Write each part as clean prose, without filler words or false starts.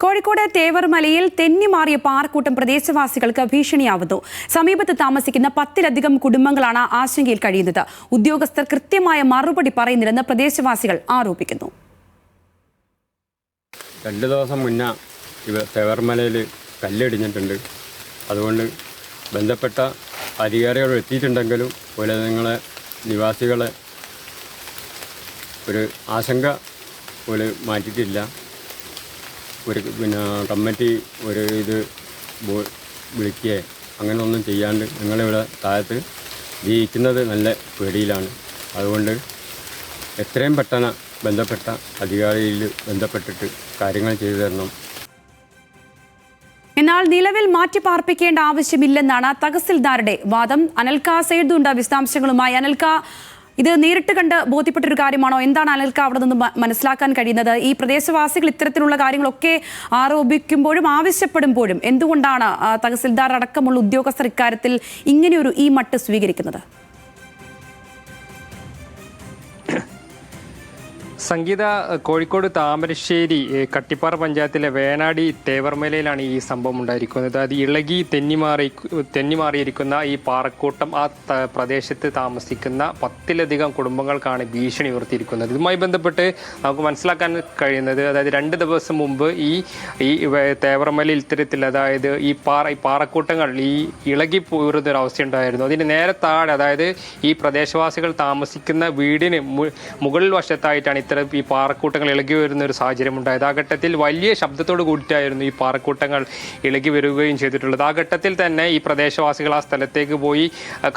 കോഴിക്കോട് തേവർമലയിൽ തെന്നിമാറിയ പാറക്കൂട്ടം പ്രദേശവാസികൾക്ക് ഭീഷണിയാവുന്നു. സമീപത്ത് താമസിക്കുന്ന 10-ലധികം കുടുംബങ്ങളാണ് ആശങ്കയിൽ കഴിയുന്നത്. ഉദ്യോഗസ്ഥർ കൃത്യമായ മറുപടി പറയുന്നില്ലെന്ന് പ്രദേശവാസികൾ ആരോപിക്കുന്നു. 2 ദിവസം മുന്നേ തേവർമലയിൽ കല്ലിടിഞ്ഞിട്ടുണ്ട്. അതുകൊണ്ട് ബന്ധപ്പെട്ട അധികാരികൾ എത്തിയിട്ടുണ്ടെങ്കിലും പോലെ നിങ്ങളെ നിവാസികളെ ഒരു ആശങ്ക പോലെ മാറ്റിയിട്ടില്ല. കമ്മിറ്റി ഇത് വിളിക്കുകയോ അങ്ങനെ ഒന്നും ചെയ്യാണ്ട് ഞങ്ങളിവിടെ താഴത്ത് ജീവിക്കുന്നത് നല്ല പേടിയിലാണ്. അതുകൊണ്ട് എത്രയും പെട്ടെന്ന് ബന്ധപ്പെട്ട അധികാരിയിൽ ബന്ധപ്പെട്ടിട്ട് കാര്യങ്ങൾ ചെയ്തു തരണം. എന്നാൽ നിലവിൽ മാറ്റിപ്പാർപ്പിക്കേണ്ട ആവശ്യമില്ലെന്നാണ് തഹസിൽദാരുടെ വാദം. അനൽക സൈദുണ്ട് വിശദാംശങ്ങളുമായി. അനൽക, ഇത് നേരിട്ട് കണ്ട് ബോധ്യപ്പെട്ടൊരു കാര്യമാണോ? എന്താണ് അനൽക അവിടെ നിന്ന് മനസ്സിലാക്കാൻ കഴിയുന്നത്? ഈ പ്രദേശവാസികൾ ഇത്തരത്തിലുള്ള കാര്യങ്ങളൊക്കെ ആരോപിക്കുമ്പോഴും ആവശ്യപ്പെടുമ്പോഴും എന്തുകൊണ്ടാണ് തഹസിൽദാർ അടക്കമുള്ള ഉദ്യോഗസ്ഥർ ഇക്കാര്യത്തിൽ ഇങ്ങനെയൊരു ഈ മട്ട് സ്വീകരിക്കുന്നത്? സംഗീത, കോഴിക്കോട് താമരശ്ശേരി കട്ടിപ്പാറ പഞ്ചായത്തിലെ വേനാടി തേവർമലയിലാണ് ഈ സംഭവം ഉണ്ടായിരിക്കുന്നത്. അത് ഇളകി തെന്നിമാറിയിരിക്കുന്ന ഈ പാറക്കൂട്ടം ആ പ്രദേശത്ത് താമസിക്കുന്ന 10-ലധികം കുടുംബങ്ങൾക്കാണ് ഭീഷണി ഉയർത്തിയിരിക്കുന്നത്. ഇതുമായി ബന്ധപ്പെട്ട് നമുക്ക് മനസ്സിലാക്കാൻ കഴിയുന്നത്, അതായത് 2 ദിവസം മുമ്പ് ഈ തേവർമലയിൽ ഇത്തരത്തിൽ, അതായത് ഈ പാറക്കൂട്ടങ്ങൾ ഈ ഇളകി പോരുന്ന ഒരു അവസ്ഥയുണ്ടായിരുന്നു. അതിന് നേരെ താഴെ, അതായത് ഈ പ്രദേശവാസികൾ താമസിക്കുന്ന വീടിന് മുകളിൽ വശത്തായിട്ടാണ് ഈ പാറക്കൂട്ടങ്ങൾ ഇളകി വരുന്ന ഒരു സാഹചര്യം ഉണ്ടായത്. ആ ഘട്ടത്തിൽ വലിയ ശബ്ദത്തോട് കൂടിയിട്ടായിരുന്നു ഈ പാറക്കൂട്ടങ്ങൾ ഇളകി വരികയും ചെയ്തിട്ടുള്ളത്. ആ ഘട്ടത്തിൽ തന്നെ ഈ പ്രദേശവാസികൾ ആ സ്ഥലത്തേക്ക് പോയി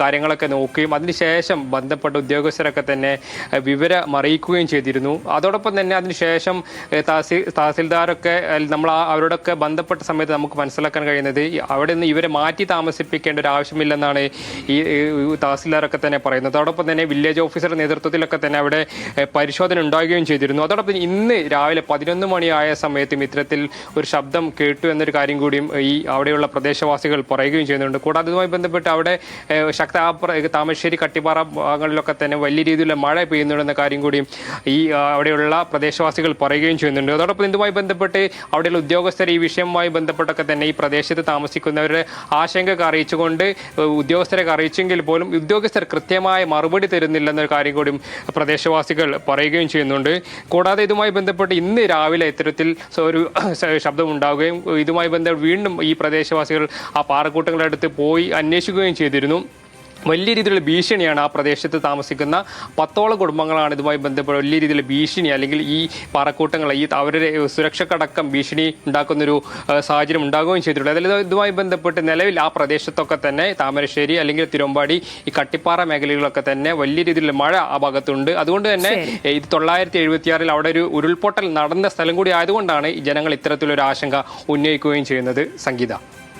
കാര്യങ്ങളൊക്കെ നോക്കുകയും അതിനുശേഷം ബന്ധപ്പെട്ട ഉദ്യോഗസ്ഥരൊക്കെ തന്നെ വിവരം അറിയിക്കുകയും ചെയ്തിരുന്നു. അതോടൊപ്പം തന്നെ അതിനുശേഷം തഹസിൽദാരൊക്കെ അവരോടൊക്കെ ബന്ധപ്പെട്ട സമയത്ത് നമുക്ക് മനസ്സിലാക്കാൻ കഴിയുന്നത് അവിടെ നിന്ന് ഇവരെ മാറ്റി താമസിപ്പിക്കേണ്ട ഒരു ആവശ്യമില്ലെന്നാണ് ഈ തഹസിൽദാരൊക്കെ തന്നെ പറയുന്നത്. അതോടൊപ്പം തന്നെ വില്ലേജ് ഓഫീസറുടെ നേതൃത്വത്തിലൊക്കെ തന്നെ അവിടെ പരിശോധന ഉണ്ടാവുകയും ചെയ്തിരുന്നു. അതോടൊപ്പം ഇന്ന് രാവിലെ 11 മണിയായ സമയത്തും ഇത്തരത്തിൽ ഒരു ശബ്ദം കേട്ടു എന്നൊരു കാര്യം കൂടിയും ഈ അവിടെയുള്ള പ്രദേശവാസികൾ പറയുകയും ചെയ്യുന്നുണ്ട്. കൂടാതെ ഇതുമായി ബന്ധപ്പെട്ട് അവിടെ താമരശ്ശേരി കട്ടിപ്പാറ ഭാഗങ്ങളിലൊക്കെ തന്നെ വലിയ രീതിയിലുള്ള മഴ പെയ്യുന്നുണ്ടെന്ന കാര്യം കൂടിയും ഈ അവിടെയുള്ള പ്രദേശവാസികൾ പറയുകയും ചെയ്യുന്നുണ്ട്. അതോടൊപ്പം ഇതുമായി ബന്ധപ്പെട്ട് അവിടെയുള്ള ഉദ്യോഗസ്ഥർ ഈ വിഷയവുമായി ബന്ധപ്പെട്ടൊക്കെ തന്നെ ഈ പ്രദേശത്ത് താമസിക്കുന്നവരുടെ ആശങ്കയൊക്കെ അറിയിച്ചുകൊണ്ട് ഉദ്യോഗസ്ഥരെ അറിയിച്ചെങ്കിൽ പോലും ഉദ്യോഗസ്ഥർ കൃത്യമായ മറുപടി തരുന്നില്ലെന്നൊരു കാര്യം കൂടിയും പ്രദേശവാസികൾ പറയുകയും ചെയ്യുന്നുണ്ട്. കൂടാതെ ഇതുമായി ബന്ധപ്പെട്ട് ഇന്ന് രാവിലെ ഇത്തരത്തിൽ ഒരു ശബ്ദം ഉണ്ടാവുകയും ഇതുമായി ബന്ധപ്പെട്ട് വീണ്ടും ഈ പ്രദേശവാസികൾ ആ പാറക്കൂട്ടങ്ങളുടെ അടുത്ത് പോയി അന്വേഷിക്കുകയും ചെയ്തിരുന്നു. വലിയ രീതിയിലുള്ള ഭീഷണിയാണ് ആ പ്രദേശത്ത് താമസിക്കുന്ന 10ഓളം കുടുംബങ്ങളാണ് ഇതുമായി ബന്ധപ്പെട്ട് വലിയ രീതിയിലുള്ള ഭീഷണി, അല്ലെങ്കിൽ ഈ പാറക്കൂട്ടങ്ങൾ അവരുടെ സുരക്ഷക്കടക്കം ഭീഷണി ഉണ്ടാക്കുന്നൊരു സാഹചര്യം ഉണ്ടാകുകയും ചെയ്തിട്ടുള്ളത്. അതായത് ഇതുമായി ബന്ധപ്പെട്ട് നിലവിൽ ആ പ്രദേശത്തൊക്കെ തന്നെ താമരശ്ശേരി അല്ലെങ്കിൽ തിരുവമ്പാടി ഈ കട്ടിപ്പാറ മേഖലകളിലൊക്കെ തന്നെ വലിയ രീതിയിലുള്ള മഴ ആ ഭാഗത്തുണ്ട്. അതുകൊണ്ട് തന്നെ ഇത് 976 അവിടെ ഒരു ഉരുൾപൊട്ടൽ നടന്ന സ്ഥലം കൂടി ആയതുകൊണ്ടാണ് ജനങ്ങൾ ഇത്തരത്തിലൊരു ആശങ്ക ഉന്നയിക്കുകയും ചെയ്യുന്നത്. സംഗീത,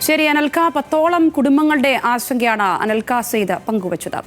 ശരി അനൽക, 10ഓളം കുടുംബങ്ങളുടെ ആശങ്കയാണ് അനൽക സൈദ് പങ്കുവച്ചത്.